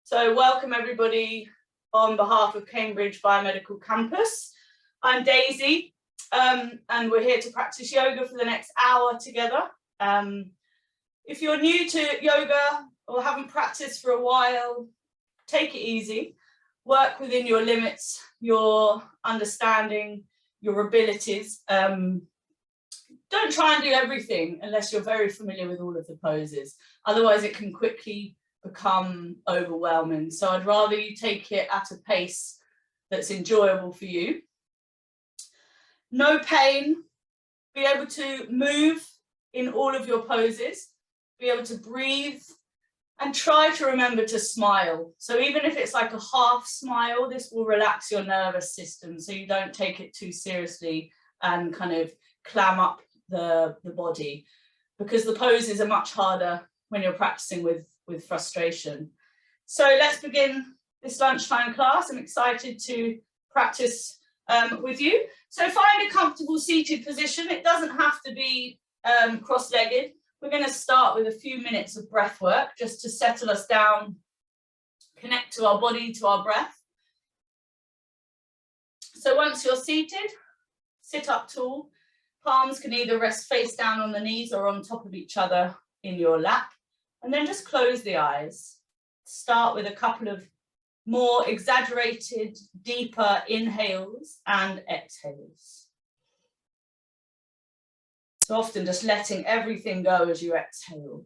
So welcome everybody on behalf of Cambridge Biomedical Campus. I'm Daisy and we're here to practice yoga for the next hour together. If you're new to yoga or haven't practiced for a while, take it easy, work within your limits, your understanding, your abilities. Don't try and do everything unless you're very familiar with all of the poses. Otherwise it can quickly become overwhelming. So I'd rather you take it at a pace that's enjoyable for you. No pain, be able to move in all of your poses, be able to breathe, and try to remember to smile. So even if it's like a half smile, this will relax your nervous system so you don't take it too seriously and kind of clam up the body, because the poses are much harder when you're practicing with frustration. So let's begin this lunchtime class. I'm excited to practice with you. So find a comfortable seated position. It doesn't have to be cross-legged. We're going to start with a few minutes of breath work just to settle us down, connect to our body, to our breath. So once you're seated, sit up tall. Palms can either rest face down on the knees or on top of each other in your lap. And then just close the eyes. Start with a couple of more exaggerated, deeper inhales and exhales. So often just letting everything go as you exhale.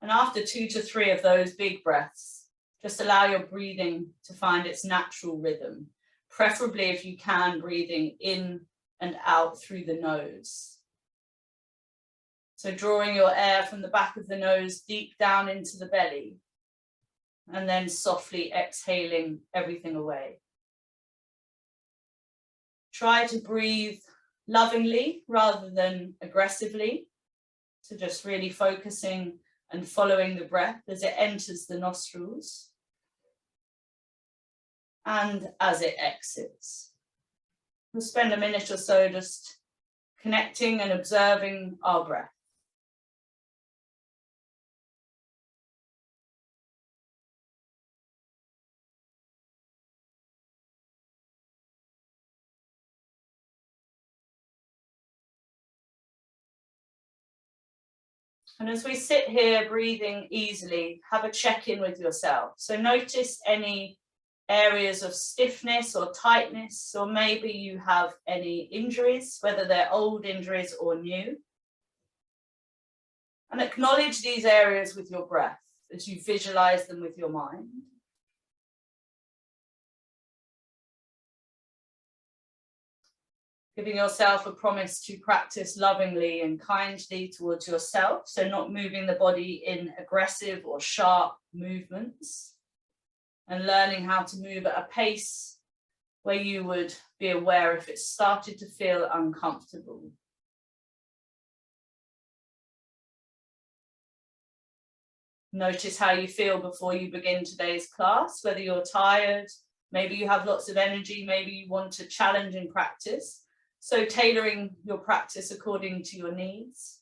And after 2 to 3 of those big breaths, just allow your breathing to find its natural rhythm. Preferably, if you can, breathing in and out through the nose. So drawing your air from the back of the nose deep down into the belly, and then softly exhaling everything away. Try to breathe lovingly rather than aggressively. So just really focusing and following the breath as it enters the nostrils and as it exits. We'll spend a minute or so just connecting and observing our breath. And as we sit here breathing easily, have a check-in with yourself. So notice any areas of stiffness or tightness, or maybe you have any injuries, whether they're old injuries or new. And acknowledge these areas with your breath as you visualize them with your mind. Giving yourself a promise to practice lovingly and kindly towards yourself, so not moving the body in aggressive or sharp movements, and learning how to move at a pace where you would be aware if it started to feel uncomfortable. Notice how you feel before you begin today's class, whether you're tired, maybe you have lots of energy, maybe you want a challenge in practice. So tailoring your practice according to your needs.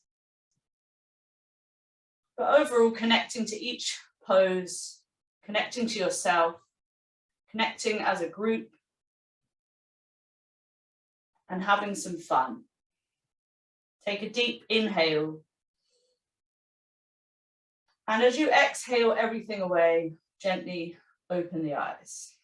But overall, connecting to each pose, connecting to yourself, connecting as a group, and having some fun. Take a deep inhale. And as you exhale everything away, gently open the eyes.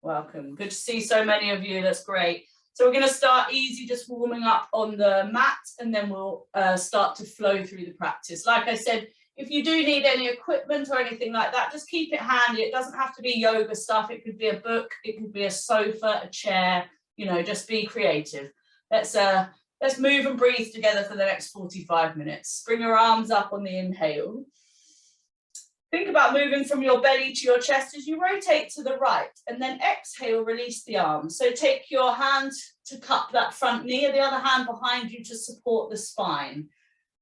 Welcome. Good to see so many of you. That's great. So we're going to start easy, just warming up on the mat, and then we'll start to flow through the practice. Like I said, if you do need any equipment or anything like that, just keep it handy. It doesn't have to be yoga stuff. It could be a book, it could be a sofa, a chair, you know, just be creative. Let's move and breathe together for the next 45 minutes. Bring your arms up on the inhale. Think about moving from your belly to your chest as you rotate to the right, and then exhale, release the arms. So take your hand to cup that front knee and the other hand behind you to support the spine.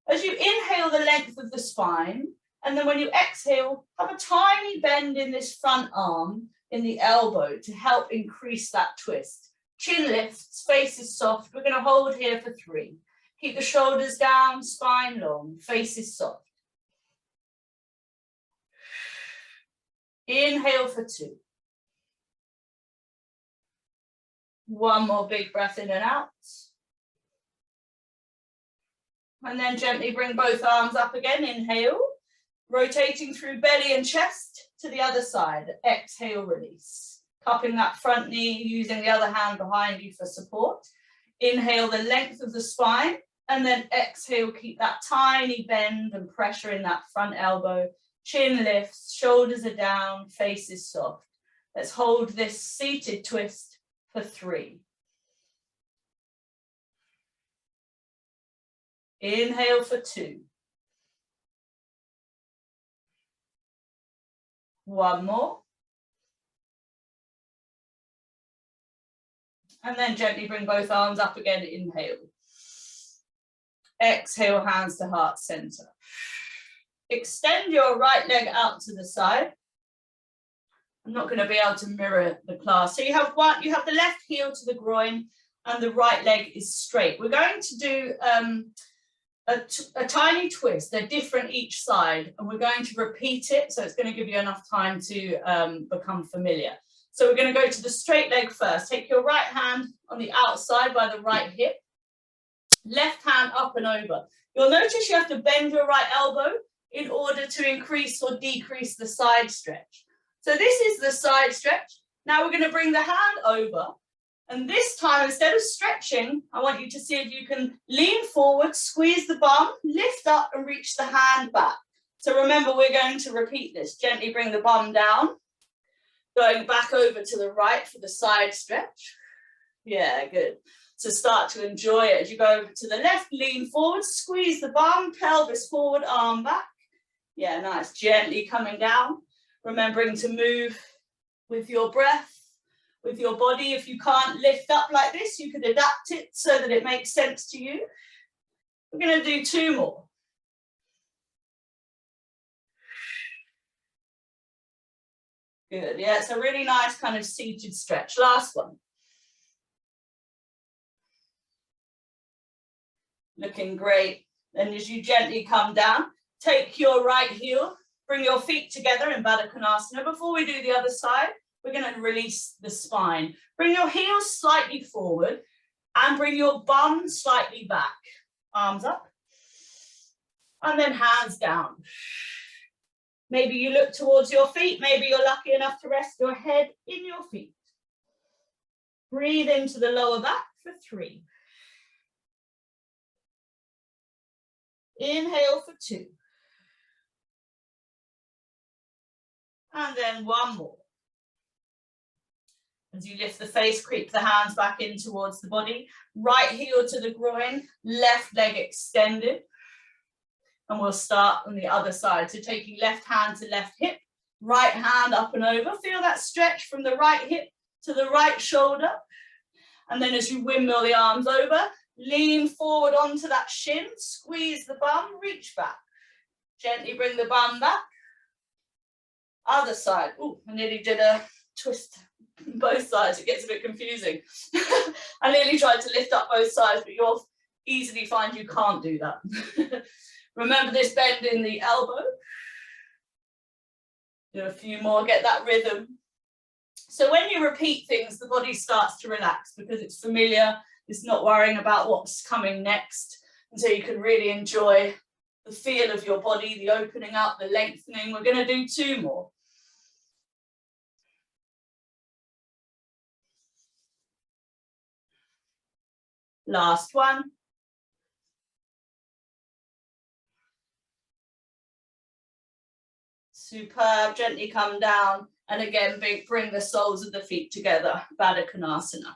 As you inhale the length of the spine, and then when you exhale, have a tiny bend in this front arm in the elbow to help increase that twist. Chin lifts, face is soft. We're going to hold here for 3. Keep the shoulders down, spine long, face is soft. Inhale for 2. 1 more big breath in and out. And then gently bring both arms up again, inhale. Rotating through belly and chest to the other side. Exhale, release. Cupping that front knee, using the other hand behind you for support. Inhale the length of the spine, and then exhale, keep that tiny bend and pressure in that front elbow. Chin lifts, shoulders are down, face is soft. Let's hold this seated twist for 3. Inhale for 2. 1 more. And then gently bring both arms up again, inhale. Exhale, hands to heart center. Extend your right leg out to the side. I'm not going to be able to mirror the class. So you have the left heel to the groin and the right leg is straight. We're going to do a tiny twist. They're different each side, and we're going to repeat it, so it's going to give you enough time to become familiar. So we're going to go to the straight leg first. Take your right hand on the outside by the right hip, left hand up and over. You'll notice you have to bend your right elbow in order to increase or decrease the side stretch. So this is the side stretch. Now we're going to bring the hand over. And this time, instead of stretching, I want you to see if you can lean forward, squeeze the bum, lift up and reach the hand back. So remember, we're going to repeat this. Gently bring the bum down, going back over to the right for the side stretch. Yeah, good. So start to enjoy it. As you go over to the left, lean forward, squeeze the bum, pelvis forward, arm back. Yeah, nice. Gently coming down, remembering to move with your breath, with your body. If you can't lift up like this, you could adapt it so that it makes sense to you. We're going to do 2 more. Good, yeah, it's a really nice kind of seated stretch. Last one. Looking great. Then as you gently come down, take your right heel, bring your feet together in Baddha Konasana. Before we do the other side, we're going to release the spine. Bring your heels slightly forward and bring your bum slightly back. Arms up. And then hands down. Maybe you look towards your feet. Maybe you're lucky enough to rest your head in your feet. Breathe into the lower back for 3. Inhale for 2. And then 1 more. As you lift the face, creep the hands back in towards the body. Right heel to the groin, left leg extended. And we'll start on the other side. So taking left hand to left hip, right hand up and over. Feel that stretch from the right hip to the right shoulder. And then as you windmill the arms over, lean forward onto that shin, squeeze the bum, reach back. Gently bring the bum back. Other side. Ooh, I nearly did a twist both sides. It gets a bit confusing. I nearly tried to lift up both sides, but you'll easily find you can't do that. Remember this bend in the elbow. Do a few more, get that rhythm. So when you repeat things, the body starts to relax because it's familiar. It's not worrying about what's coming next. And so you can really enjoy the feel of your body, the opening up, the lengthening. We're going to do 2 more. Last one. Superb. Gently come down. And again, bring the soles of the feet together. Baddha Konasana.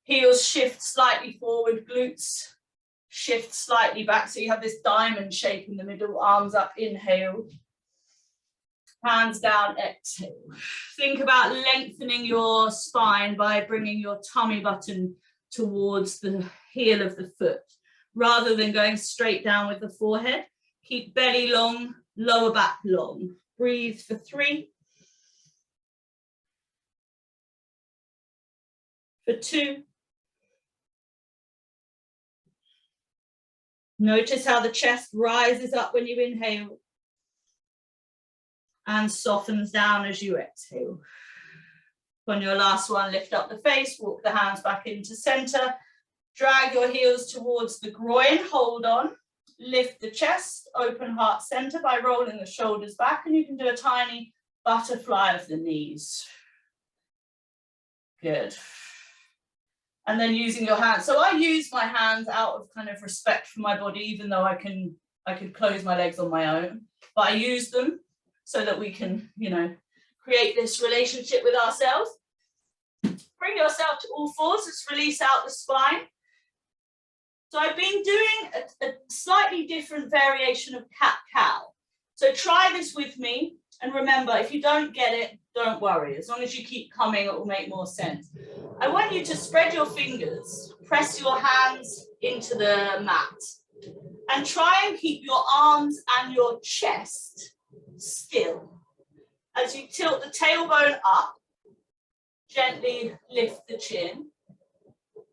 Heels shift slightly forward. Glutes shift slightly back. So you have this diamond shape in the middle. Arms up. Inhale. Hands down. Exhale. Think about lengthening your spine by bringing your tummy button towards the heel of the foot, rather than going straight down with the forehead. Keep belly long, lower back long. Breathe for 3. For 2. Notice how the chest rises up when you inhale and softens down as you exhale. On your last one, lift up the face, walk the hands back into center, drag your heels towards the groin, hold on, lift the chest, open heart center by rolling the shoulders back, and you can do a tiny butterfly of the knees. Good. And then using your hands. So I use my hands out of kind of respect for my body, even though I could close my legs on my own, but I use them so that we can, you know, create this relationship with ourselves. Bring yourself to all fours, just release out the spine. So I've been doing a slightly different variation of cat-cow. So try this with me, and remember, if you don't get it, don't worry. As long as you keep coming, it will make more sense. I want you to spread your fingers, press your hands into the mat, and try and keep your arms and your chest still. As you tilt the tailbone up, gently lift the chin.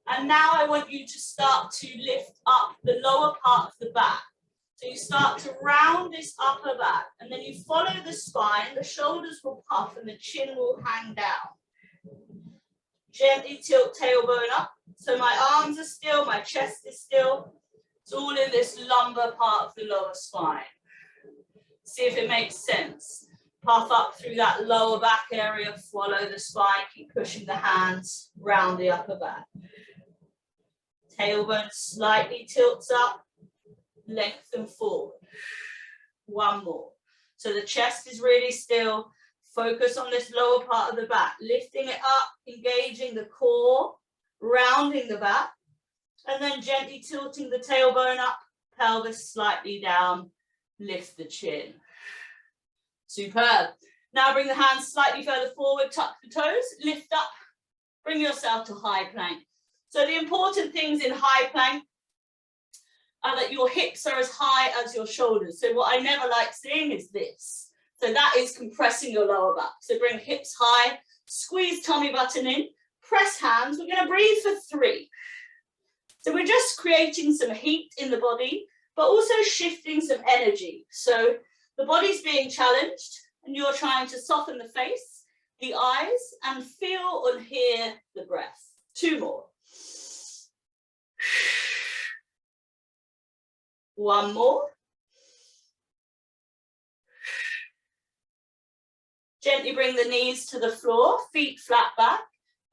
And now I want you to start to lift up the lower part of the back. So you start to round this upper back, and then you follow the spine, the shoulders will puff and the chin will hang down. Gently tilt tailbone up. So my arms are still, my chest is still. It's all in this lumbar part of the lower spine. See if it makes sense. Puff up through that lower back area, follow the spine, keep pushing the hands round the upper back. Tailbone slightly tilts up, lengthen forward. One more. So the chest is really still. Focus on this lower part of the back, lifting it up, engaging the core, rounding the back, and then gently tilting the tailbone up, pelvis slightly down, lift the chin. Superb. Now bring the hands slightly further forward, tuck the toes, lift up, bring yourself to high plank. So the important things in high plank are that your hips are as high as your shoulders. So what I never like seeing is this. So that is compressing your lower back. So bring hips high, squeeze tummy button in, press hands. We're going to breathe for 3. So we're just creating some heat in the body, but also shifting some energy. So the body's being challenged and you're trying to soften the face, the eyes, and feel and hear the breath. 2 more. 1 more. Gently bring the knees to the floor, feet flat back.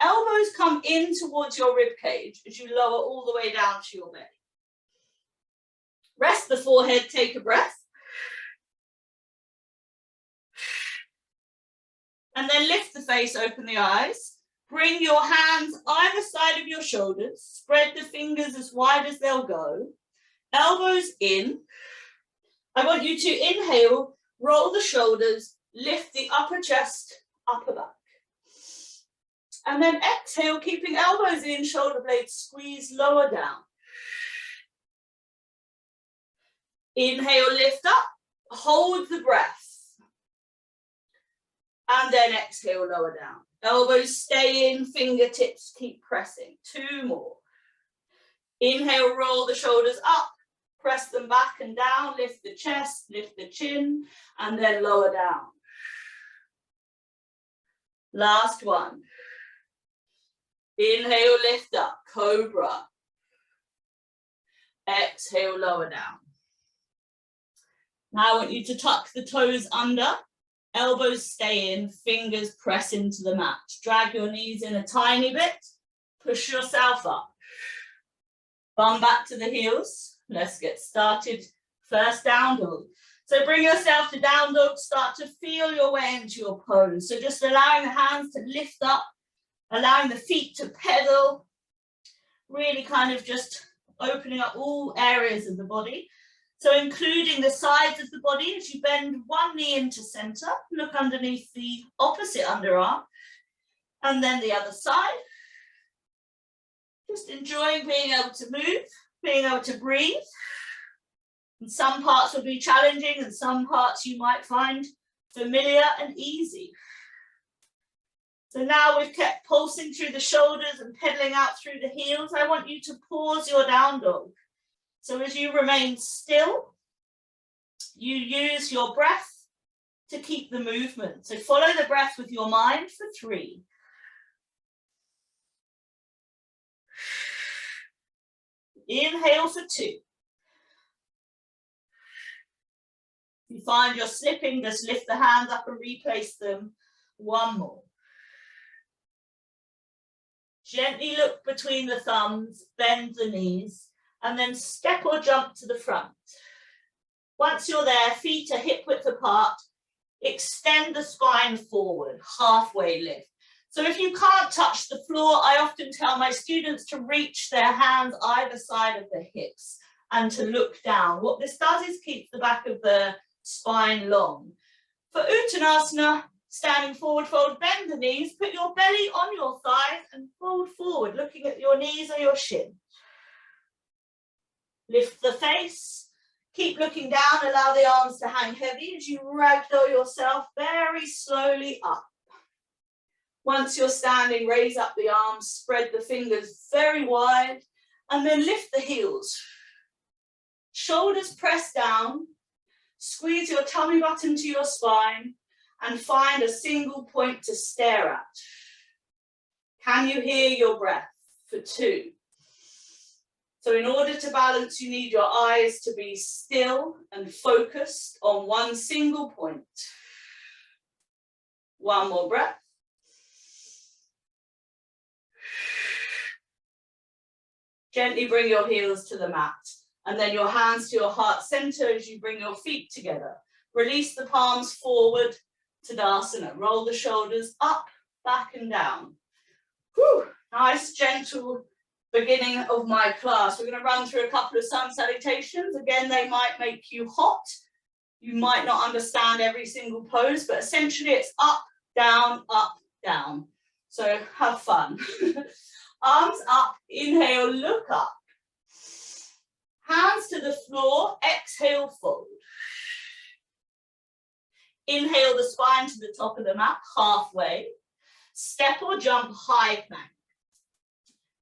Elbows come in towards your rib cage as you lower all the way down to your belly. Rest the forehead, take a breath. And then lift the face, open the eyes. Bring your hands either side of your shoulders. Spread the fingers as wide as they'll go. Elbows in. I want you to inhale, roll the shoulders, lift the upper chest, upper back. And then exhale, keeping elbows in, shoulder blades squeeze lower down. Inhale, lift up, hold the breath. And then exhale, lower down. Elbows stay in, fingertips keep pressing. 2 more. Inhale, roll the shoulders up, press them back and down, lift the chest, lift the chin, and then lower down. Last one. Inhale, lift up, cobra. Exhale, lower down. Now I want you to tuck the toes under, elbows stay in, fingers press into the mat. Drag your knees in a tiny bit, push yourself up. Bum back to the heels. Let's get started. First down dog. So bring yourself to down dog, start to feel your way into your pose. So just allowing the hands to lift up, allowing the feet to pedal, really kind of just opening up all areas of the body. So including the sides of the body as you bend one knee into center, look underneath the opposite underarm, and then the other side. Just enjoying being able to move, being able to breathe. And some parts will be challenging and some parts you might find familiar and easy. So now we've kept pulsing through the shoulders and pedaling out through the heels. I want you to pause your down dog. So as you remain still, you use your breath to keep the movement. So follow the breath with your mind for 3. Inhale for 2. If you find you're slipping, just lift the hands up and replace them. 1 more. Gently look between the thumbs, bend the knees, and then step or jump to the front. Once you're there, feet are hip width apart. Extend the spine forward, halfway lift. So if you can't touch the floor, I often tell my students to reach their hands either side of the hips and to look down. What this does is keep the back of the spine long. For Uttanasana, standing forward fold, bend the knees, put your belly on your thighs and fold forward, looking at your knees or your shin. Lift the face, keep looking down, allow the arms to hang heavy as you ragdoll yourself very slowly up. Once you're standing, raise up the arms, spread the fingers very wide, and then lift the heels. Shoulders press down, squeeze your tummy button to your spine, and find a single point to stare at. Can you hear your breath? For 2. So in order to balance, you need your eyes to be still and focused on one single point. 1 more breath. Gently bring your heels to the mat and then your hands to your heart center as you bring your feet together. Release the palms forward, Tadasana. Roll the shoulders up, back and down. Whew, nice, gentle beginning of my class. We're going to run through a couple of sun salutations. Again, they might make you hot. You might not understand every single pose, but essentially it's up, down, down. So have fun. Arms up, inhale, look up. Hands to the floor, exhale, fold. Inhale the spine to the top of the mat, halfway. Step or jump, high plank.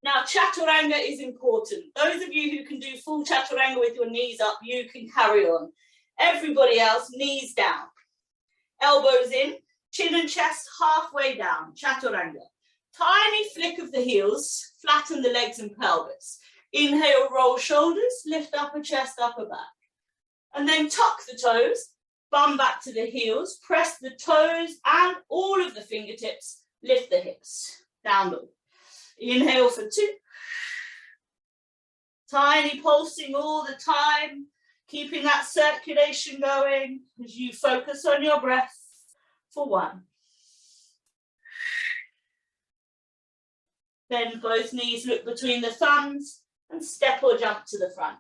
Now, chaturanga is important. Those of you who can do full chaturanga with your knees up, you can carry on. Everybody else, knees down. Elbows in, chin and chest halfway down, chaturanga. Tiny flick of the heels, flatten the legs and pelvis. Inhale, roll shoulders, lift upper chest, upper back. And then tuck the toes, bum back to the heels, press the toes and all of the fingertips, lift the hips, down dog. Inhale for 2. Tiny pulsing all the time, keeping that circulation going as you focus on your breath for 1. Bend both knees, look between the thumbs and step or jump to the front.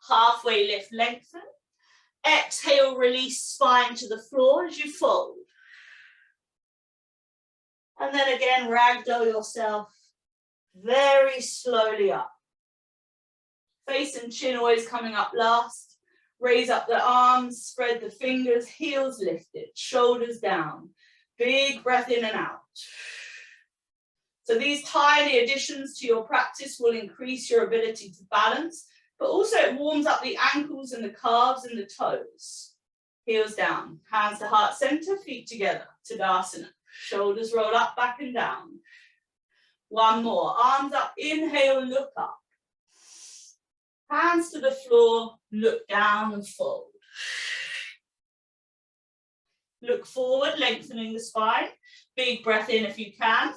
Halfway lift, lengthen. Exhale, release spine to the floor as you fold. And then again, ragdoll yourself very slowly up. Face and chin always coming up last. Raise up the arms, spread the fingers, heels lifted, shoulders down. Big breath in and out. So these tiny additions to your practice will increase your ability to balance, but also it warms up the ankles and the calves and the toes. Heels down, hands to heart center, feet together, Tadasana. Shoulders roll up, back and down. 1 more, arms up, inhale, look up. Hands to the floor, look down and fold. Look forward, lengthening the spine. Big breath in if you can.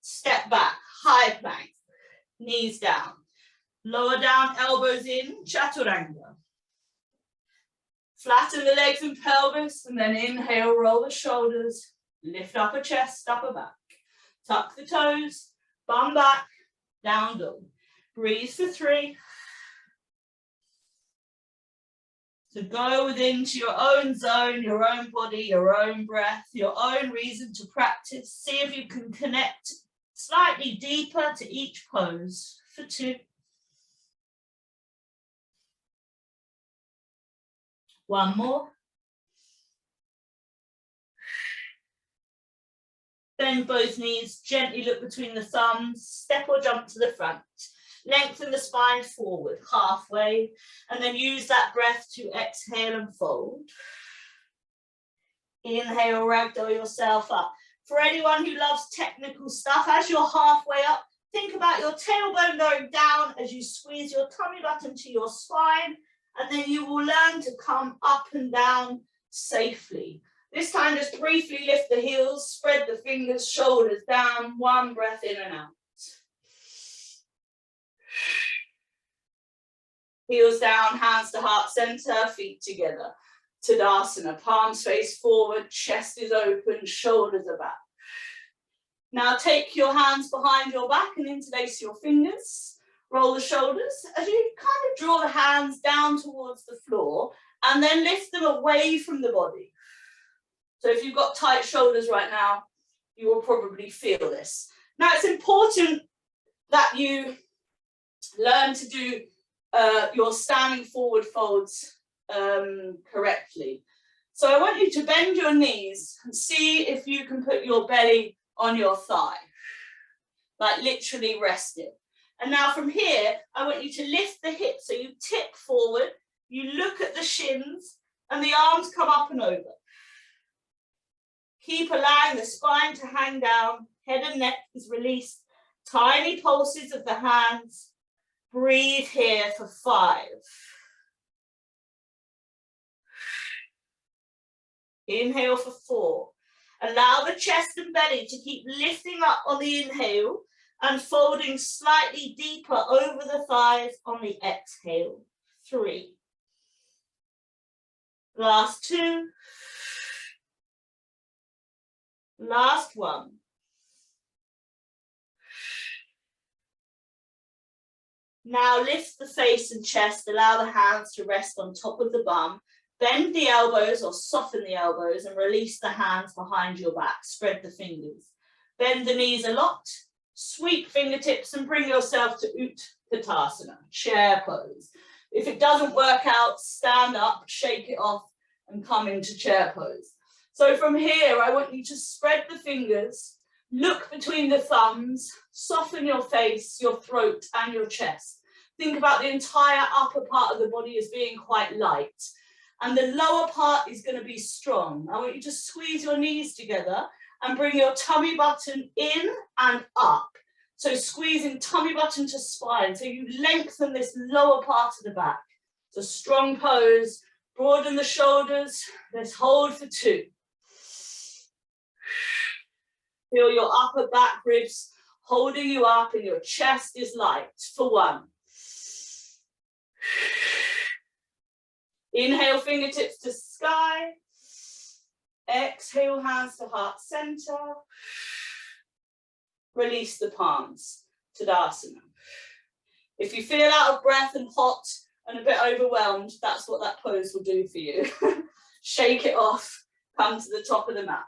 Step back, high plank, knees down. Lower down, elbows in, chaturanga. Flatten the legs and pelvis, and then inhale, roll the shoulders, lift upper chest, upper back. Tuck the toes, bum back, down dog. Breathe for 3. So go within to your own zone, your own body, your own breath, your own reason to practice. See if you can connect slightly deeper to each pose for 2. 1 more. Bend both knees, gently look between the thumbs, step or jump to the front. Lengthen the spine forward, halfway, and then use that breath to exhale and fold. Inhale, ragdoll yourself up. For anyone who loves technical stuff, as you're halfway up, think about your tailbone going down as you squeeze your tummy button to your spine, and then you will learn to come up and down safely. This time, just briefly lift the heels, spread the fingers, shoulders down, one breath in and out. Heels down, hands to heart center, feet together. Tadasana, palms face forward, chest is open, shoulders are back. Now take your hands behind your back and interlace your fingers. Roll the shoulders as you kind of draw the hands down towards the floor and then lift them away from the body. So if you've got tight shoulders right now, you will probably feel this. Now it's important that you learn to do your standing forward folds correctly. So I want you to bend your knees and see if you can put your belly on your thigh, like literally rest it. And now from here, I want you to lift the hips. So you tip forward, you look at the shins, and the arms come up and over. Keep allowing the spine to hang down, head and neck is released. Tiny pulses of the hands. Breathe here for 5. Inhale for 4. Allow the chest and belly to keep lifting up on the inhale and folding slightly deeper over the thighs on the exhale. 3. Last 2. Last 1. Now lift the face and chest, allow the hands to rest on top of the bum. Bend the elbows or soften the elbows and release the hands behind your back. Spread the fingers. Bend the knees a lot. Sweep fingertips and bring yourself to Utkatasana, chair pose. If it doesn't work out, stand up, shake it off and come into chair pose. So from here, I want you to spread the fingers, look between the thumbs, soften your face, your throat and your chest. Think about the entire upper part of the body as being quite light. And the lower part is going to be strong. I want you to squeeze your knees together and bring your tummy button in and up. So squeezing tummy button to spine. So you lengthen this lower part of the back. It's a strong pose. Broaden the shoulders. Let's hold for 2. Feel your upper back ribs holding you up and your chest is light for 1. Inhale, fingertips to sky. Exhale, hands to heart center. Release the palms, Tadasana. If you feel out of breath and hot and a bit overwhelmed, that's what that pose will do for you. Shake it off, come to the top of the mat.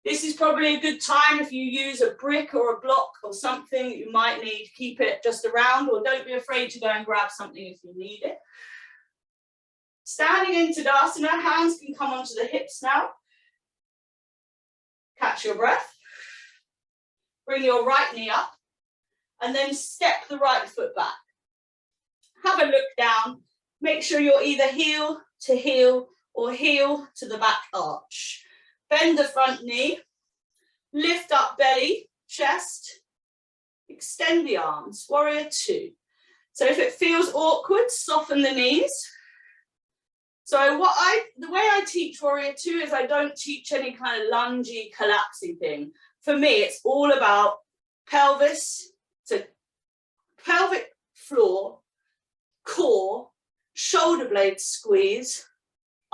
This is probably a good time if you use a brick or a block or something that you might need, keep it just around, or don't be afraid to go and grab something if you need it. Standing in Tadasana, hands can come onto the hips now. Catch your breath. Bring your right knee up and then step the right foot back. Have a look down. Make sure you're either heel to heel or heel to the back arch. Bend the front knee. Lift up belly, chest. Extend the arms. Warrior 2. So if it feels awkward, soften the knees. So the way I teach Warrior 2 is I don't teach any kind of lungy, collapsing thing. For me, it's all about pelvis to pelvic floor, core, shoulder blades squeeze,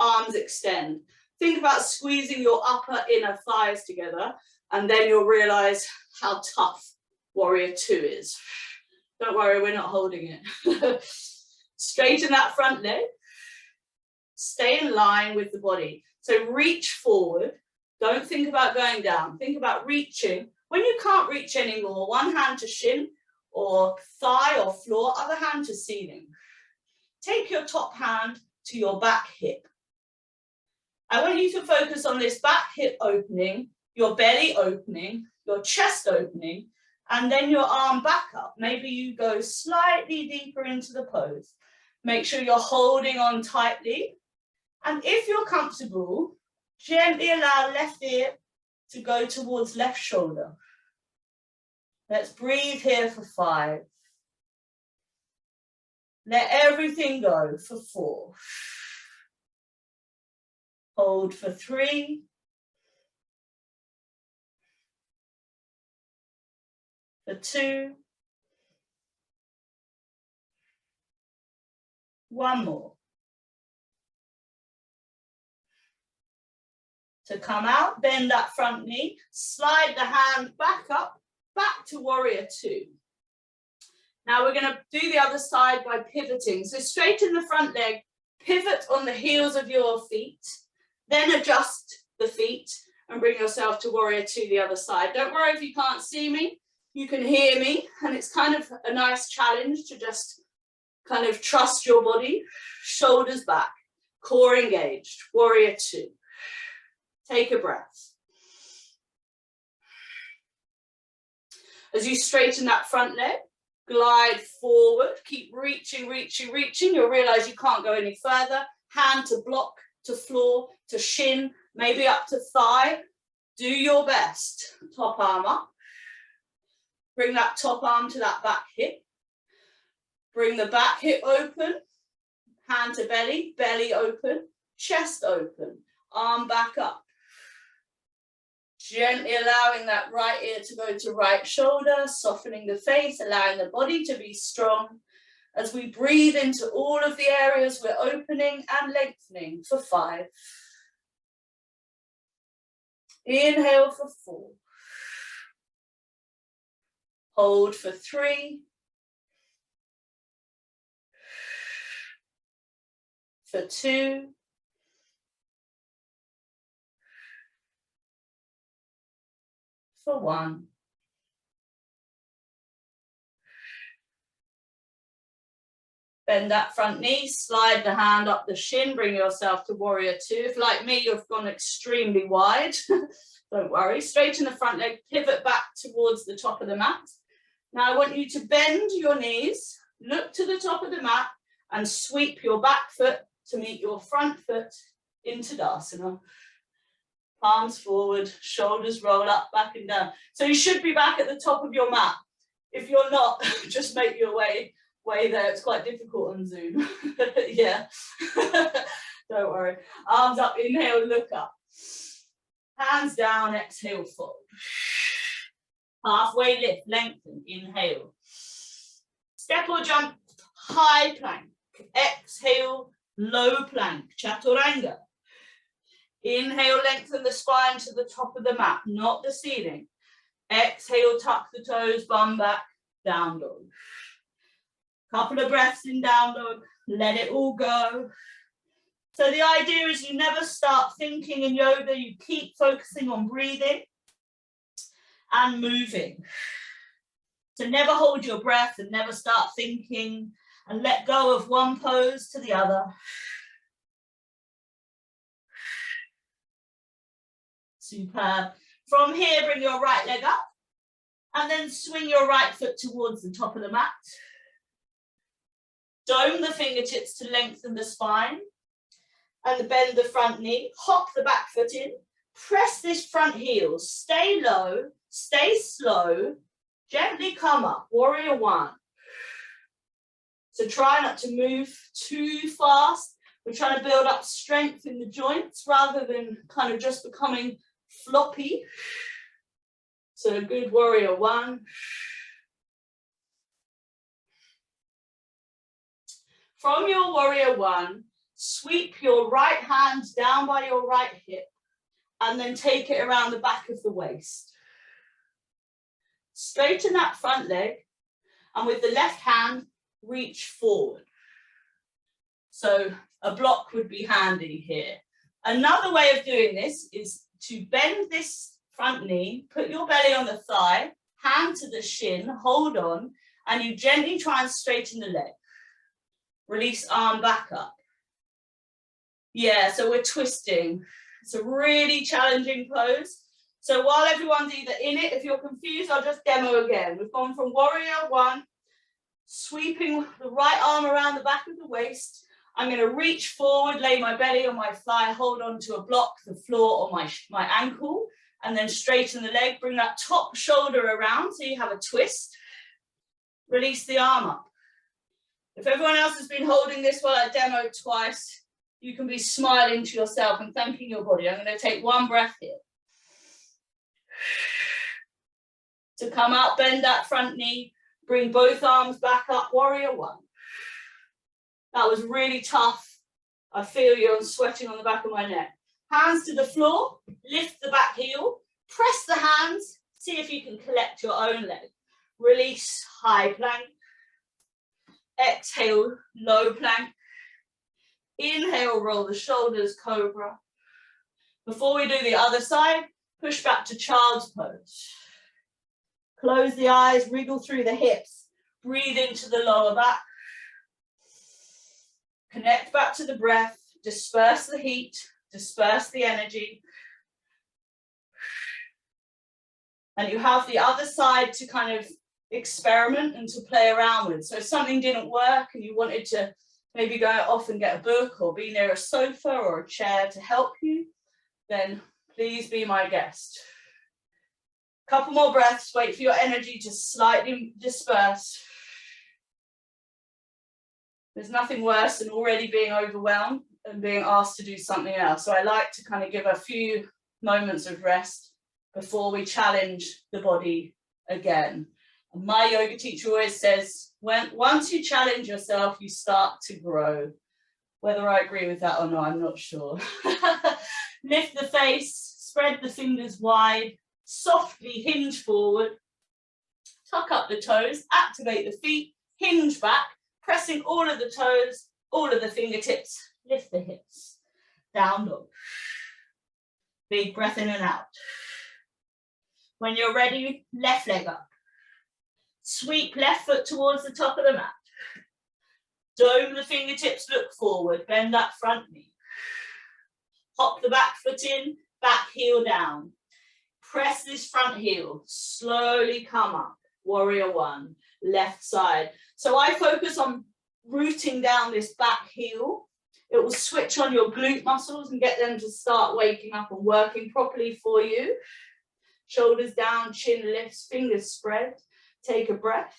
arms extend. Think about squeezing your upper inner thighs together, and then you'll realize how tough Warrior 2 is. Don't worry, we're not holding it. Straighten that front leg. Stay in line with the body. So reach forward. Don't think about going down. Think about reaching. When you can't reach anymore, one hand to shin or thigh or floor, other hand to ceiling. Take your top hand to your back hip. I want you to focus on this back hip opening, your belly opening, your chest opening, And then your arm back up. Maybe you go slightly deeper into the pose. Make sure you're holding on tightly. And if you're comfortable, gently allow left ear to go towards left shoulder. Let's breathe here for 5. Let everything go for 4. Hold for 3. For 2. 1 more. To come out, bend that front knee, slide the hand back up, back to warrior 2. Now we're going to do the other side by pivoting. So straighten the front leg, pivot on the heels of your feet, then adjust the feet and bring yourself to warrior 2 the other side. Don't worry if you can't see me, you can hear me, and it's kind of a nice challenge to just kind of trust your body, shoulders back, core engaged, warrior 2. Take a breath. As you straighten that front leg, glide forward, keep reaching, reaching, reaching. You'll realize you can't go any further. Hand to block, to floor, to shin, maybe up to thigh. Do your best. Top arm up. Bring that top arm to that back hip. Bring the back hip open. Hand to belly, belly open, chest open, arm back up. Gently allowing that right ear to go to right shoulder, softening the face, allowing the body to be strong. As we breathe into all of the areas we're opening and lengthening for 5. Inhale for 4. Hold for 3. For 2. For 1. Bend that front knee, slide the hand up the shin, bring yourself to warrior 2. If like me, you've gone extremely wide, don't worry. Straighten the front leg, pivot back towards the top of the mat. Now I want you to bend your knees, look to the top of the mat and sweep your back foot to meet your front foot into Tadasana. Palms forward, shoulders roll up, back and down. So you should be back at the top of your mat. If you're not, just make your way there. It's quite difficult on Zoom. Yeah, don't worry. Arms up, inhale, look up. Hands down, exhale, fold. Halfway lift, lengthen, inhale. Step or jump, high plank. Exhale, low plank, chaturanga. Inhale, lengthen the spine to the top of the mat, not the ceiling. Exhale, tuck the toes, bum back, down dog. Couple of breaths in down dog, let it all go. So the idea is you never start thinking in yoga, you keep focusing on breathing and moving. So never hold your breath and never start thinking, and let go of one pose to the other. Superb. From here, bring your right leg up and then swing your right foot towards the top of the mat. Dome the fingertips to lengthen the spine and bend the front knee. Hop the back foot in. Press this front heel. Stay low, stay slow. Gently come up. Warrior 1. So try not to move too fast. We're trying to build up strength in the joints rather than kind of just becoming floppy. So a good warrior 1. From your warrior 1, sweep your right hand down by your right hip and then take it around the back of the waist. Straighten that front leg and with the left hand, reach forward. So a block would be handy here. Another way of doing this is to bend this front knee, put your belly on the thigh, hand to the shin, hold on, and you gently try and straighten the leg. Release arm back up. Yeah, so we're twisting. It's a really challenging pose. So while everyone's either in it, if you're confused, I'll just demo again. We've gone from warrior one, sweeping the right arm around the back of the waist. I'm going to reach forward, lay my belly on my thigh, hold on to a block, the floor, or my ankle, and then straighten the leg. Bring that top shoulder around so you have a twist. Release the arm up. If everyone else has been holding this while I demoed twice, you can be smiling to yourself and thanking your body. I'm going to take one breath here. To come out, bend that front knee, bring both arms back up, warrior one. That was really tough. I feel you, I'm sweating on the back of my neck. Hands to the floor, lift the back heel, press the hands, see if you can collect your own leg. Release, high plank. Exhale, low plank. Inhale, roll the shoulders, cobra. Before we do the other side, push back to child's pose. Close the eyes, wriggle through the hips. Breathe into the lower back. Connect back to the breath. Disperse the heat, disperse the energy. And you have the other side to kind of experiment and to play around with. So if something didn't work and you wanted to maybe go off and get a book or be near a sofa or a chair to help you, then please be my guest. Couple more breaths, wait for your energy to slightly disperse. There's nothing worse than already being overwhelmed and being asked to do something else. So I like to kind of give a few moments of rest before we challenge the body again. And my yoga teacher always says, once you challenge yourself, you start to grow. Whether I agree with that or not, I'm not sure. Lift the face, spread the fingers wide, softly hinge forward, tuck up the toes, activate the feet, hinge back, pressing all of the toes, all of the fingertips, lift the hips, down dog. Big breath in and out. When you're ready, left leg up. Sweep left foot towards the top of the mat. Dome the fingertips, look forward, bend that front knee. Hop the back foot in, back heel down. Press this front heel, slowly come up. Warrior one, left side. So I focus on rooting down this back heel. It will switch on your glute muscles and get them to start waking up and working properly for you. Shoulders down, chin lifts, fingers spread. Take a breath.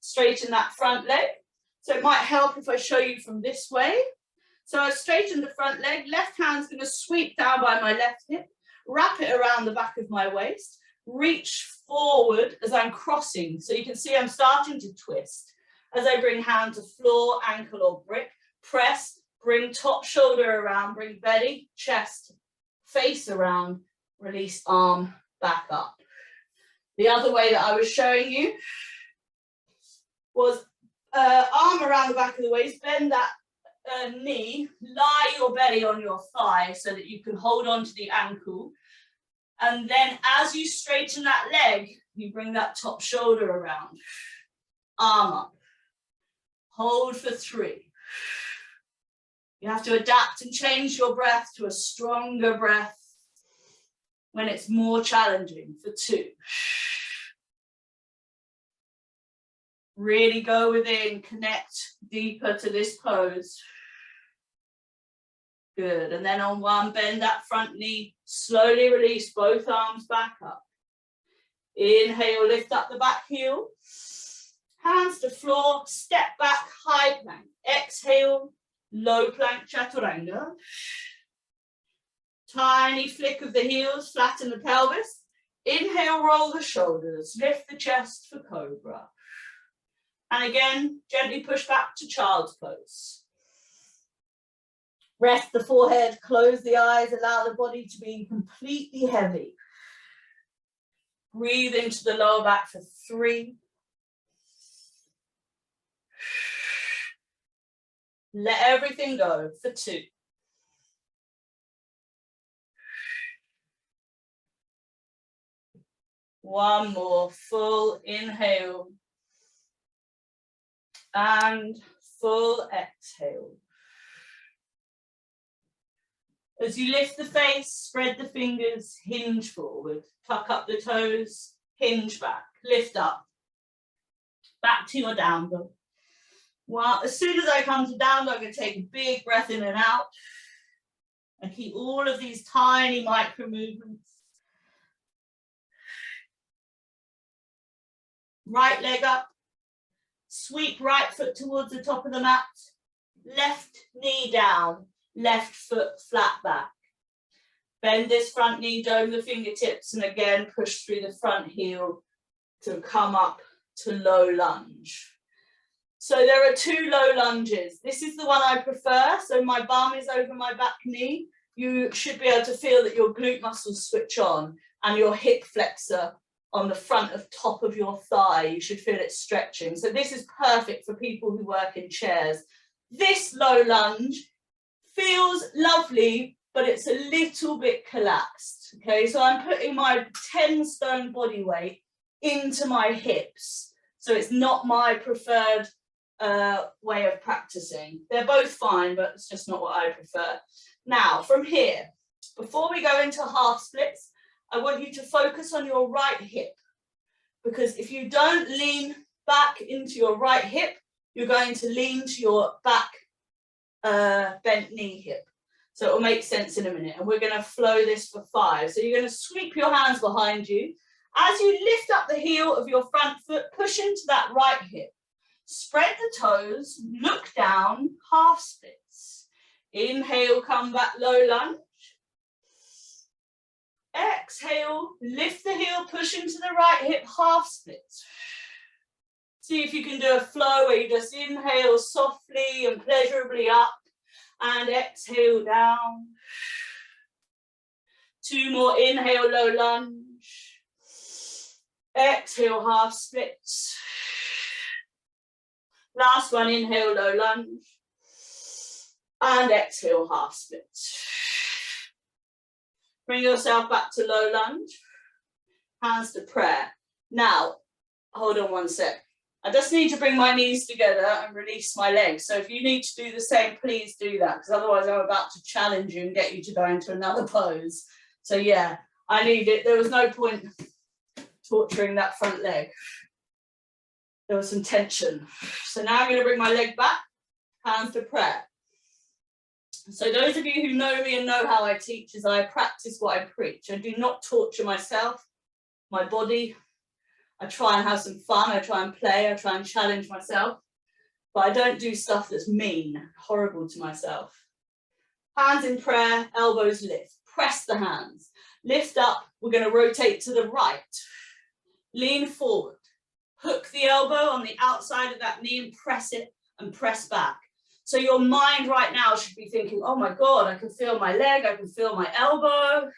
Straighten that front leg. So it might help if I show you from this way. So I straighten the front leg, left hand's going to sweep down by my left hip, wrap it around the back of my waist, reach forward as I'm crossing. So you can see I'm starting to twist. As I bring hand to floor, ankle or brick, press, bring top shoulder around, bring belly, chest, face around, release arm back up. The other way that I was showing you was arm around the back of the waist, bend that knee, lie your belly on your thigh so that you can hold on to the ankle. And then as you straighten that leg, you bring that top shoulder around, arm up, hold for 3. You have to adapt and change your breath to a stronger breath when it's more challenging for 2. Really go within, connect deeper to this pose. Good, and then on 1, bend that front knee, slowly release both arms back up. Inhale, lift up the back heel. Hands to floor, step back, high plank. Exhale, low plank, chaturanga. Tiny flick of the heels, flatten the pelvis. Inhale, roll the shoulders, lift the chest for cobra. And again, gently push back to child's pose. Rest the forehead, close the eyes, allow the body to be completely heavy. Breathe into the lower back for 3. Let everything go for 2. One more full inhale and full exhale. As you lift the face, spread the fingers, hinge forward, tuck up the toes, hinge back, lift up, back to your down dog. Well, as soon as I come to down dog, I'm going to take a big breath in and out and keep all of these tiny micro movements. Right leg up, sweep right foot towards the top of the mat, left knee down, left foot flat back. Bend this front knee, dome the fingertips, and again push through the front heel to come up to low lunge. So there are two low lunges. This is the one I prefer. So my bum is over my back knee. You should be able to feel that your glute muscles switch on and your hip flexor on the front of top of your thigh. You should feel it stretching. So this is perfect for people who work in chairs. This low lunge feels lovely, but it's a little bit collapsed. Okay, so I'm putting my 10 stone body weight into my hips. So it's not my preferred way of practicing. They're both fine, but it's just not what I prefer. Now, from here, before we go into half splits, I want you to focus on your right hip, because if you don't lean back into your right hip, you're going to lean to your back bent knee hip. So it will make sense in a minute. And we're going to flow this for 5. So you're going to sweep your hands behind you. As you lift up the heel of your front foot, push into that right hip. Spread the toes, look down, half splits. Inhale, come back, low lunge. Exhale, lift the heel, push into the right hip, half splits. See if you can do a flow where you just inhale softly and pleasurably up and exhale down. 2 more, inhale, low lunge. Exhale, half splits. Last one, inhale, low lunge. And exhale, half splits. Bring yourself back to low lunge. Hands to prayer. Now, hold on one sec. I just need to bring my knees together and release my legs. So if you need to do the same, please do that, because otherwise I'm about to challenge you and get you to go into another pose. So yeah, I need it. There was no point torturing that front leg. There was some tension. So now I'm going to bring my leg back, hands to prayer. So those of you who know me and know how I teach is I practice what I preach. I do not torture myself, my body. I try and have some fun. I try and play. I try and challenge myself. But I don't do stuff that's mean, horrible to myself. Hands in prayer, elbows lift. Press the hands. Lift up. We're going to rotate to the right. Lean forward. Hook the elbow on the outside of that knee and press it and press back. So your mind right now should be thinking, oh my God, I can feel my leg, I can feel my elbow.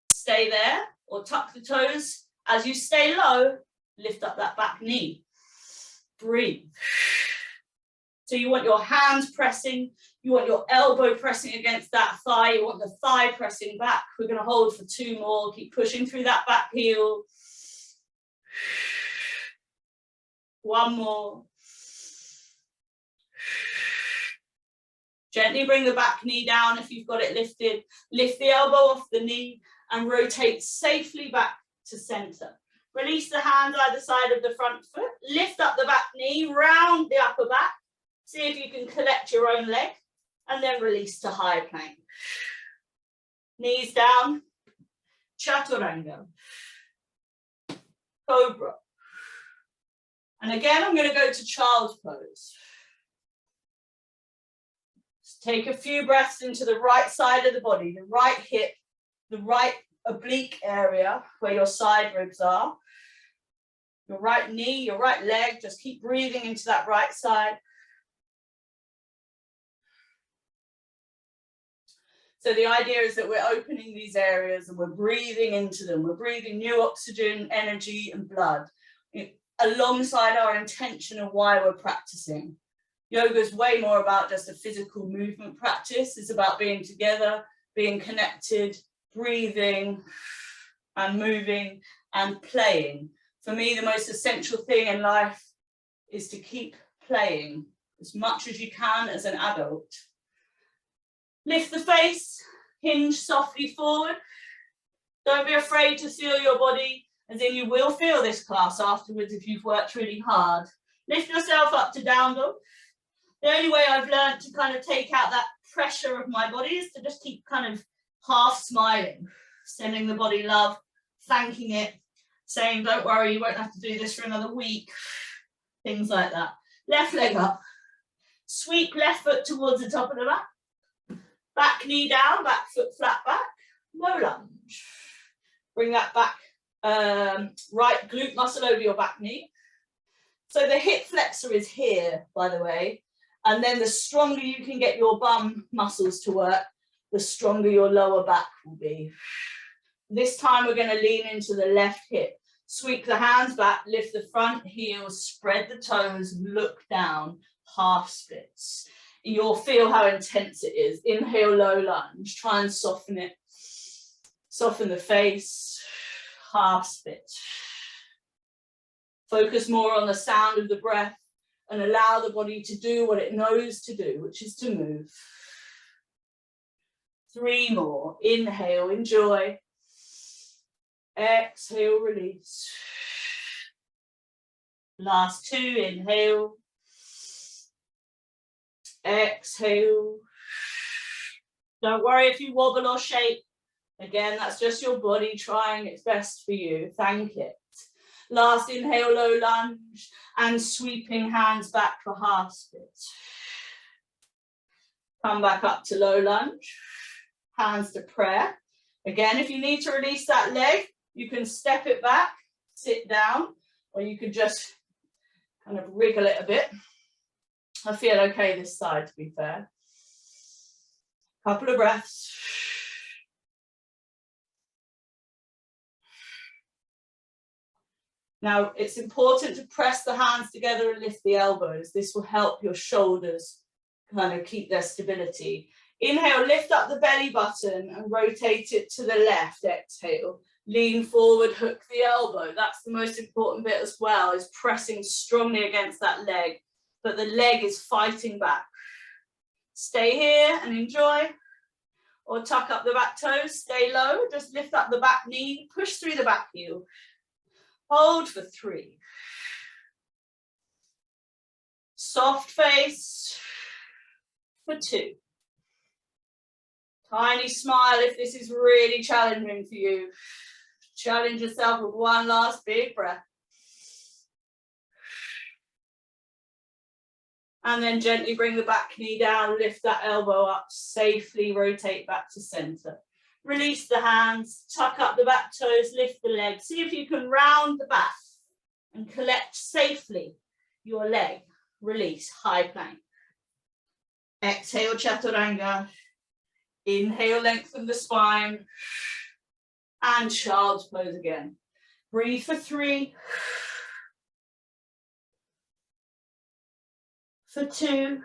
Stay there or tuck the toes. As you stay low, lift up that back knee. Breathe. So you want your hands pressing, you want your elbow pressing against that thigh, you want the thigh pressing back. We're going to hold for 2 more, keep pushing through that back heel. 1 more. Gently bring the back knee down if you've got it lifted. Lift the elbow off the knee and rotate safely back to center. Release the hands either side of the front foot. Lift up the back knee, round the upper back. See if you can collect your own leg and then release to high plank. Knees down. Chaturanga. Cobra. And again, I'm going to go to child's pose. Take a few breaths into the right side of the body, the right hip, the right oblique area where your side ribs are. Your right knee, your right leg, just keep breathing into that right side. So the idea is that we're opening these areas and we're breathing into them. We're breathing new oxygen, energy, and blood alongside our intention of why we're practicing. Yoga is way more about just a physical movement practice. It's about being together, being connected, breathing and moving and playing. For me, the most essential thing in life is to keep playing as much as you can as an adult. Lift the face, Hinge softly forward. Don't be afraid to feel your body, as in you will feel this class afterwards if you've worked really hard. Lift yourself up to down dog. The only way I've learned to kind of take out that pressure of my body is to just keep kind of half smiling, sending the body love, thanking it, saying, don't worry, you won't have to do this for another week. Things like that. Left leg up. Sweep left foot towards the top of the mat. Back knee down, back foot flat back. No lunge. Bring that back, right glute muscle over your back knee. So the hip flexor is here, by the way. And then the stronger you can get your bum muscles to work, the stronger your lower back will be. This time we're going to lean into the left hip. Sweep the hands back, lift the front heels, spread the toes, look down, half splits. You'll feel how intense it is. Inhale, low lunge. Try and soften it. Soften the face, half split. Focus more on the sound of the breath and allow the body to do what it knows to do, which is to move. 3 more. Inhale, enjoy. Exhale, release. Last 2, inhale. Exhale. Don't worry if you wobble or shake. Again, that's just your body trying its best for you. Thank it. Last inhale, low lunge, and sweeping hands back for half split. Come back up to low lunge, hands to prayer. Again, if you need to release that leg, you can step it back, sit down, or you could just kind of wriggle it a bit. I feel okay this side, to be fair. Couple of breaths. Now, it's important to press the hands together and lift the elbows. This will help your shoulders kind of keep their stability. Inhale, lift up the belly button and rotate it to the left. Exhale, lean forward, hook the elbow. That's the most important bit as well, is pressing strongly against that leg, but the leg is fighting back. Stay here and enjoy, or tuck up the back toes, stay low, just lift up the back knee, push through the back heel. Hold for 3. Soft face for 2. Tiny smile if this is really challenging for you. Challenge yourself with one last big breath. And then gently bring the back knee down, lift that elbow up, safely rotate back to center. Release the hands, tuck up the back toes, lift the leg. See if you can round the back and collect safely your leg. Release, high plank. Exhale, chaturanga. Inhale, lengthen the spine. And child's pose again. Breathe for 3. For 2.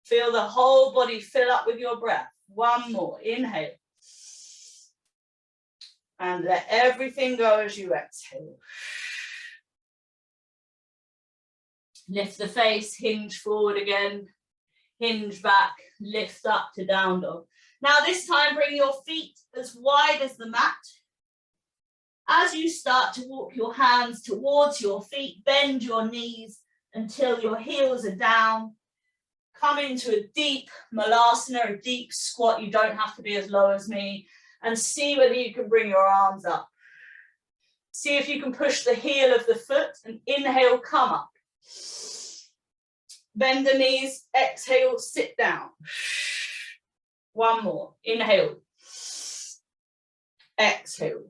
Feel the whole body fill up with your breath. 1 more. Inhale. And let everything go as you exhale. Lift the face, hinge forward again. Hinge back, lift up to down dog. Now this time bring your feet as wide as the mat. As you start to walk your hands towards your feet, bend your knees until your heels are down. Come into a deep malasana, a deep squat. You don't have to be as low as me. And see whether you can bring your arms up. See if you can push the heel of the foot and inhale, come up. Bend the knees, exhale, sit down. 1 more. Inhale. Exhale.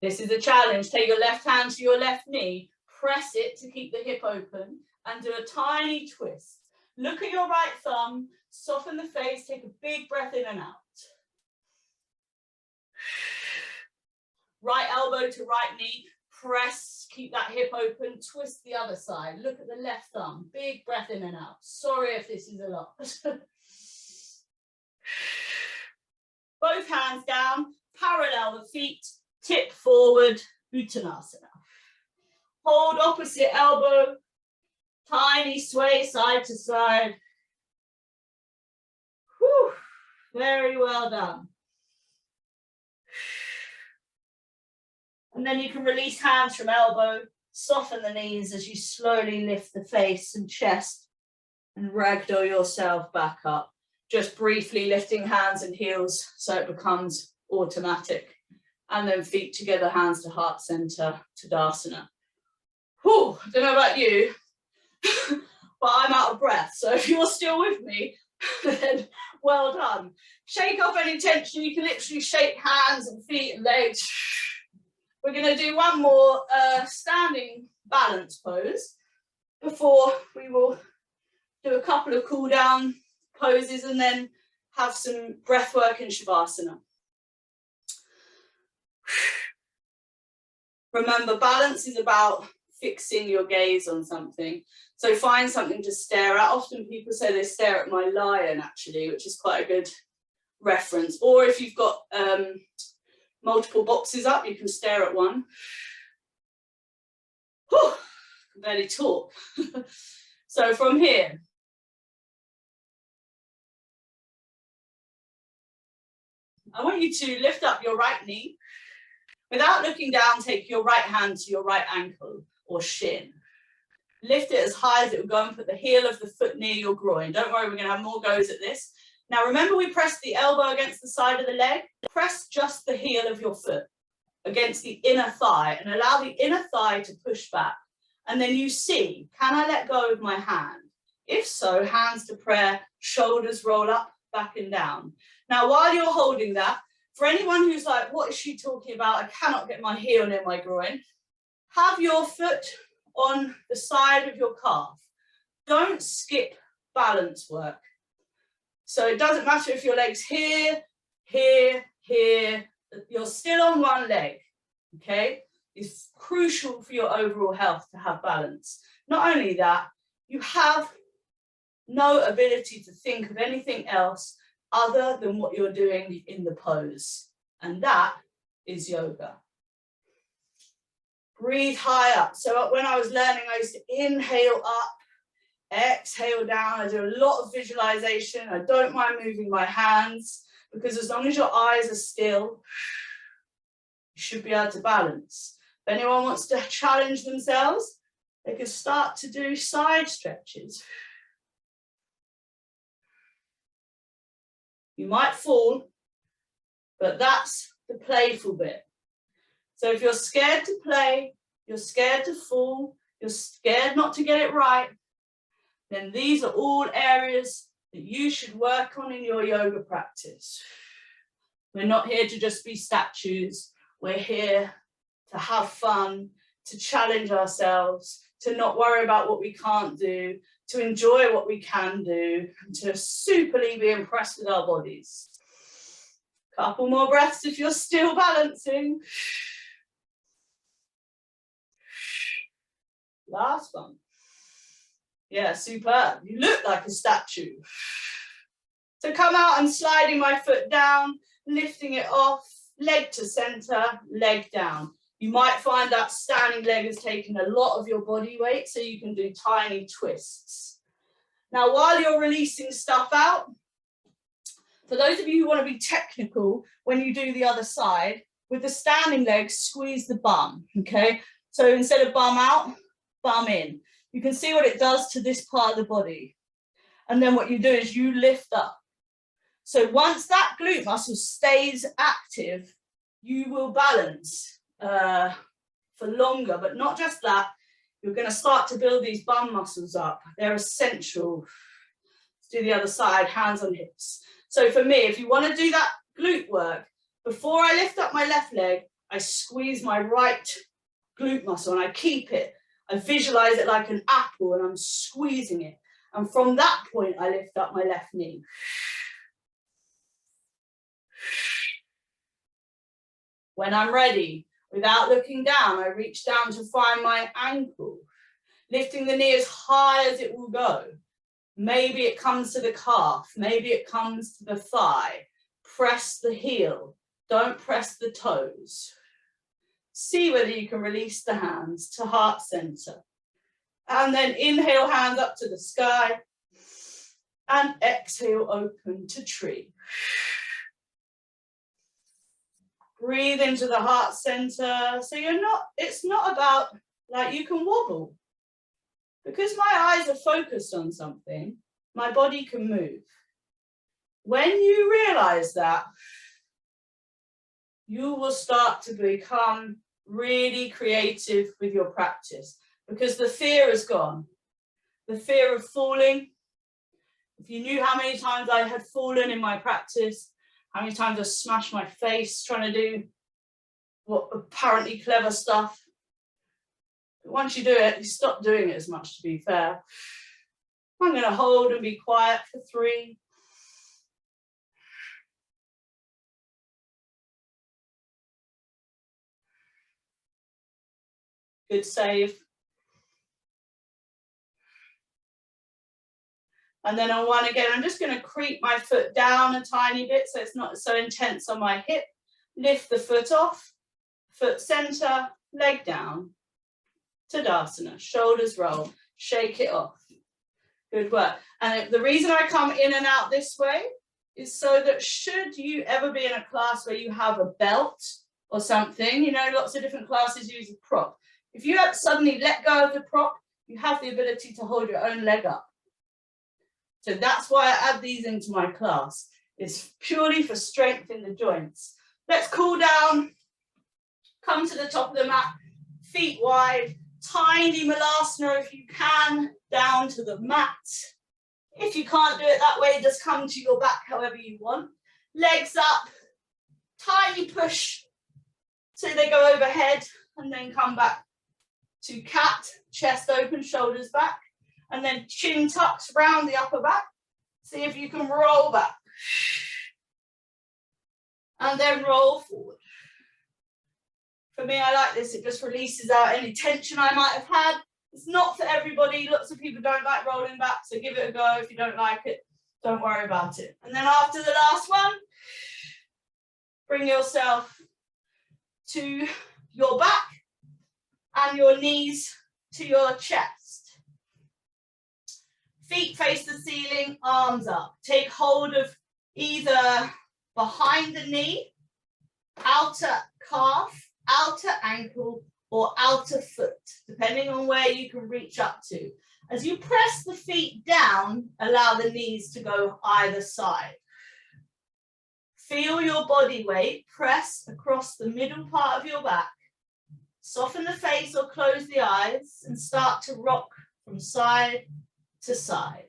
This is a challenge. Take your left hand to your left knee. Press it to keep the hip open. And do a tiny twist. Look at your right thumb, soften the face, take a big breath in and out. Right elbow to right knee, press, keep that hip open, twist the other side. Look at the left thumb, big breath in and out. Sorry if this is a lot. Both hands down, parallel the feet, tip forward, Uttanasana. Hold opposite elbow. Tiny sway side to side. Whew. Very well done. And then you can release hands from elbow, soften the knees as you slowly lift the face and chest and ragdoll yourself back up. Just briefly lifting hands and heels so it becomes automatic. And then feet together, hands to heart center, Tadasana. Whew, I don't know about you, but I'm out of breath. So if you're still with me, then well done. Shake off any tension. You can literally shake hands and feet and legs. We're going to do one more standing balance pose before we will do a couple of cool down poses and then have some breath work in Shavasana. Remember, balance is about fixing your gaze on something. So find something to stare at. Often people say they stare at my lion, actually, which is quite a good reference. Or if you've got multiple boxes up, you can stare at one. Whew, I can barely talk. So from here, I want you to lift up your right knee. Without looking down, take your right hand to your right ankle or shin. Lift it as high as it will go and put the heel of the foot near your groin. Don't worry, we're going to have more goes at this. Now remember, we press the elbow against the side of the leg. Press just the heel of your foot against the inner thigh and allow the inner thigh to push back. And then you see, can I let go of my hand? If so, hands to prayer, shoulders roll up, back and down. Now, while you're holding that, for anyone who's like, what is she talking about? I cannot get my heel near my groin. Have your foot on the side of your calf. Don't skip balance work. So it doesn't matter if your leg's here, here, here. You're still on one leg, okay? It's crucial for your overall health to have balance. Not only that, you have no ability to think of anything else other than what you're doing in the pose. And that is yoga. Breathe high up. So when I was learning, I used to inhale up, exhale down. I do a lot of visualization. I don't mind moving my hands because as long as your eyes are still, you should be able to balance. If anyone wants to challenge themselves, they can start to do side stretches. You might fall, but that's the playful bit. So if you're scared to play, you're scared to fall, you're scared not to get it right, then these are all areas that you should work on in your yoga practice. We're not here to just be statues. We're here to have fun, to challenge ourselves, to not worry about what we can't do, to enjoy what we can do, and to superly be impressed with our bodies. Couple more breaths if you're still balancing. Last one. Yeah, superb. You look like a statue. So come out and sliding my foot down, lifting it off, leg to center, leg down. You might find that standing leg has taken a lot of your body weight, so you can do tiny twists. Now, while you're releasing stuff out, for those of you who want to be technical, when you do the other side, with the standing leg, squeeze the bum, okay? So instead of bum out, bum in. You can see what it does to this part of the body. And then what you do is you lift up. So once that glute muscle stays active, you will balance for longer, but not just that, you're going to start to build these bum muscles up. They're essential. Let's do the other side, hands on hips. So for me, if you want to do that glute work, before I lift up my left leg, I squeeze my right glute muscle and I keep it. I visualize it like an apple and I'm squeezing it. And from that point, I lift up my left knee. When I'm ready, without looking down, I reach down to find my ankle, lifting the knee as high as it will go. Maybe it comes to the calf, maybe it comes to the thigh. Press the heel, don't press the toes. See whether you can release the hands to heart center. And then inhale, hands up to the sky. And exhale, open to tree. Breathe into the heart center. So it's not about, like, you can wobble. Because my eyes are focused on something, my body can move. When you realize that, you will start to become really creative with your practice, because the fear is gone. The fear of falling. If you knew how many times I had fallen in my practice, how many times I smashed my face trying to do what apparently clever stuff. But once you do it, you stop doing it as much, to be fair. I'm going to hold and be quiet for 3. Good save. And then on 1 again, I'm just going to creep my foot down a tiny bit so it's not so intense on my hip. Lift the foot off, foot center, leg down. Tadasana, shoulders roll, shake it off. Good work. And the reason I come in and out this way is so that should you ever be in a class where you have a belt or something, you know, lots of different classes use a prop. If you suddenly let go of the prop, you have the ability to hold your own leg up. So that's why I add these into my class. It's purely for strength in the joints. Let's cool down, come to the top of the mat, feet wide, tiny malasana if you can, down to the mat. If you can't do it that way, just come to your back however you want. Legs up, tiny push so they go overhead, and then come back to cat, chest open, shoulders back, and then chin tucks round the upper back. See if you can roll back. And then roll forward. For me, I like this. It just releases out any tension I might have had. It's not for everybody. Lots of people don't like rolling back, so give it a go. If you don't like it, don't worry about it. And then after the last one, bring yourself to your back and your knees to your chest. Feet face the ceiling, arms up. Take hold of either behind the knee, outer calf, outer ankle, or outer foot, depending on where you can reach up to. As you press the feet down, allow the knees to go either side. Feel your body weight press across the middle part of your back. Soften the face or close the eyes and start to rock from side to side.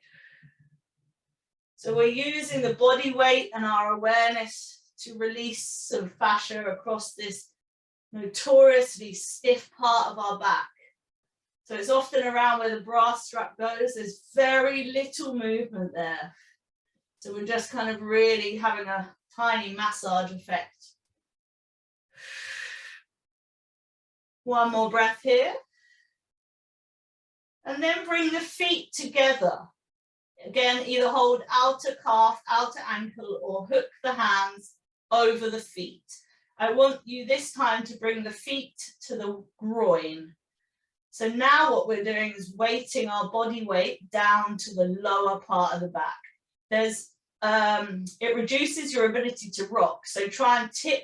So we're using the body weight and our awareness to release some fascia across this notoriously stiff part of our back. So it's often around where the brass strap goes. There's very little movement there. So we're just kind of really having a tiny massage effect. One more breath here. And then bring the feet together. Again, either hold outer calf, outer ankle, or hook the hands over the feet. I want you this time to bring the feet to the groin. So now what we're doing is weighting our body weight down to the lower part of the back. It reduces your ability to rock. So try and tip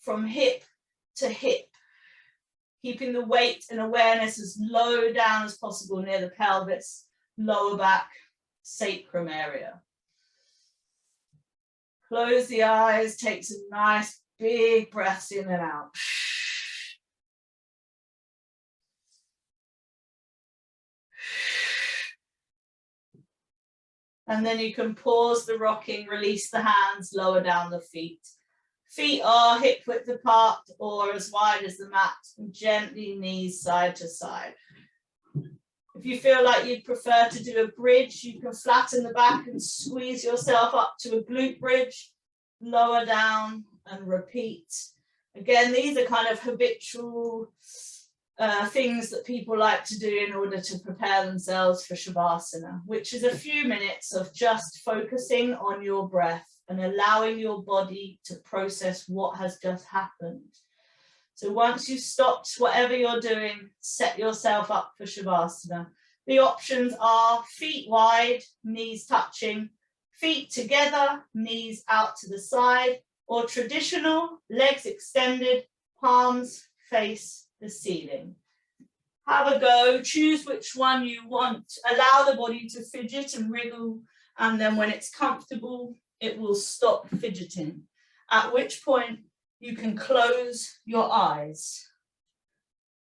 from hip to hip, keeping the weight and awareness as low down as possible near the pelvis, lower back, sacrum area. Close the eyes, take some nice big breaths in and out. And then you can pause the rocking, release the hands, lower down the feet. Feet are hip width apart or as wide as the mat, and gently knees side to side. If you feel like you'd prefer to do a bridge, you can flatten the back and squeeze yourself up to a glute bridge, lower down and repeat. Again, these are kind of habitual things that people like to do in order to prepare themselves for Shavasana, which is a few minutes of just focusing on your breath and allowing your body to process what has just happened. So once you've stopped whatever you're doing, set yourself up for Shavasana. The options are feet wide, knees touching, feet together, knees out to the side, or traditional, legs extended, palms face the ceiling. Have a go, choose which one you want, allow the body to fidget and wriggle, and then when it's comfortable, it will stop fidgeting, at which point you can close your eyes.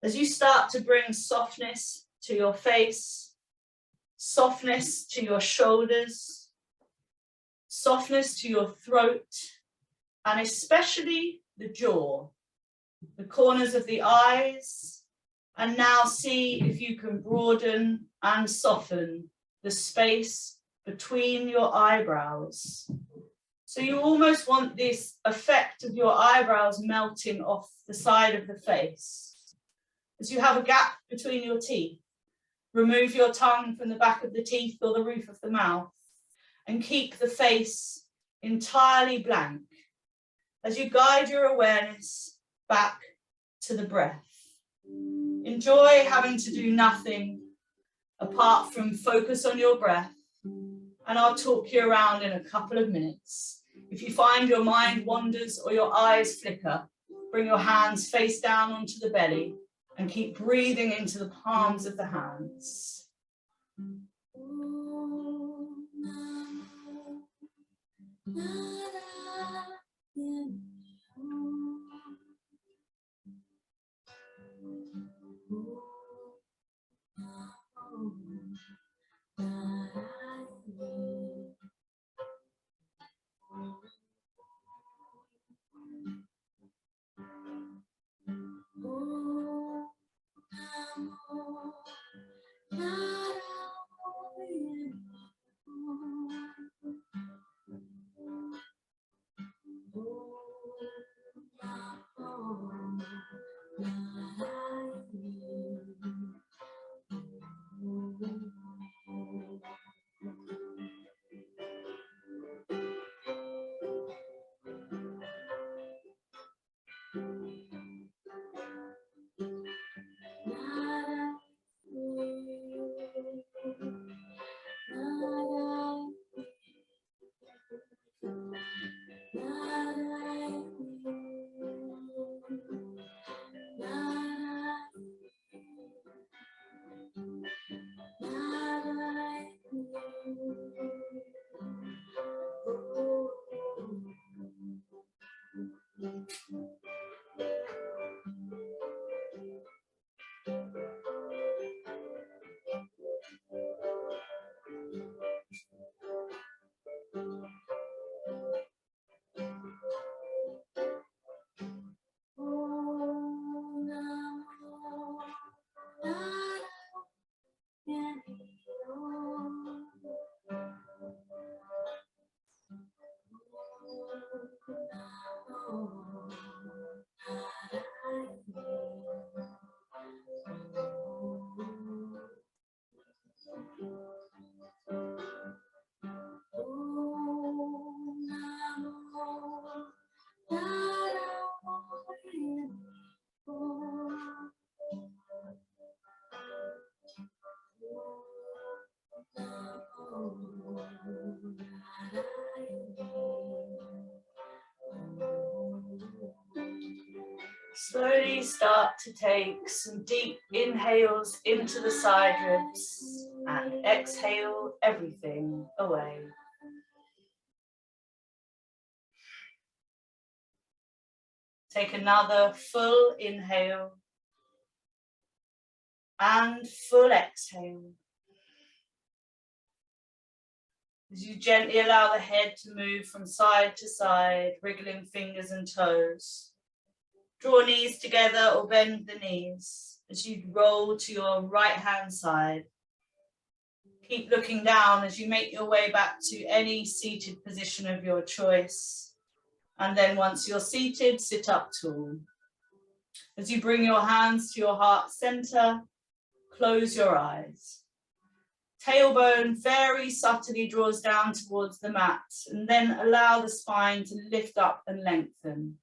As you start to bring softness to your face, softness to your shoulders, softness to your throat, and especially the jaw, the corners of the eyes, and now see if you can broaden and soften the space between your eyebrows. So you almost want this effect of your eyebrows melting off the side of the face. As you have a gap between your teeth, remove your tongue from the back of the teeth or the roof of the mouth and keep the face entirely blank as you guide your awareness back to the breath. Enjoy having to do nothing apart from focus on your breath, and I'll talk you around in a couple of minutes. If you find your mind wanders or your eyes flicker, bring your hands face down onto the belly and keep breathing into the palms of the hands. Slowly start to take some deep inhales into the side ribs and exhale everything away. Take another full inhale and full exhale. As you gently allow the head to move from side to side, wriggling fingers and toes. Draw knees together or bend the knees as you roll to your right hand side. Keep looking down as you make your way back to any seated position of your choice. And then once you're seated, sit up tall. As you bring your hands to your heart center, close your eyes. Tailbone very subtly draws down towards the mat, and then allow the spine to lift up and lengthen.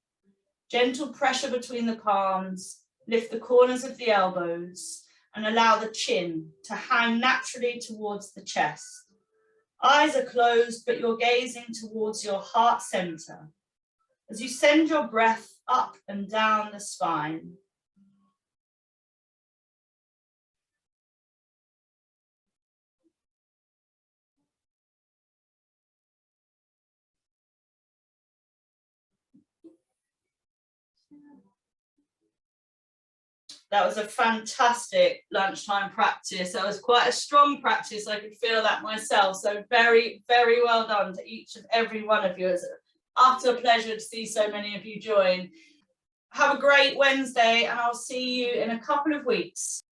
Gentle pressure between the palms, lift the corners of the elbows, and allow the chin to hang naturally towards the chest. Eyes are closed, but you're gazing towards your heart center as you send your breath up and down the spine. That was a fantastic lunchtime practice. That was quite a strong practice. I could feel that myself. So very, very well done to each and every one of you. It's an utter pleasure to see so many of you join. Have a great Wednesday, and I'll see you in a couple of weeks.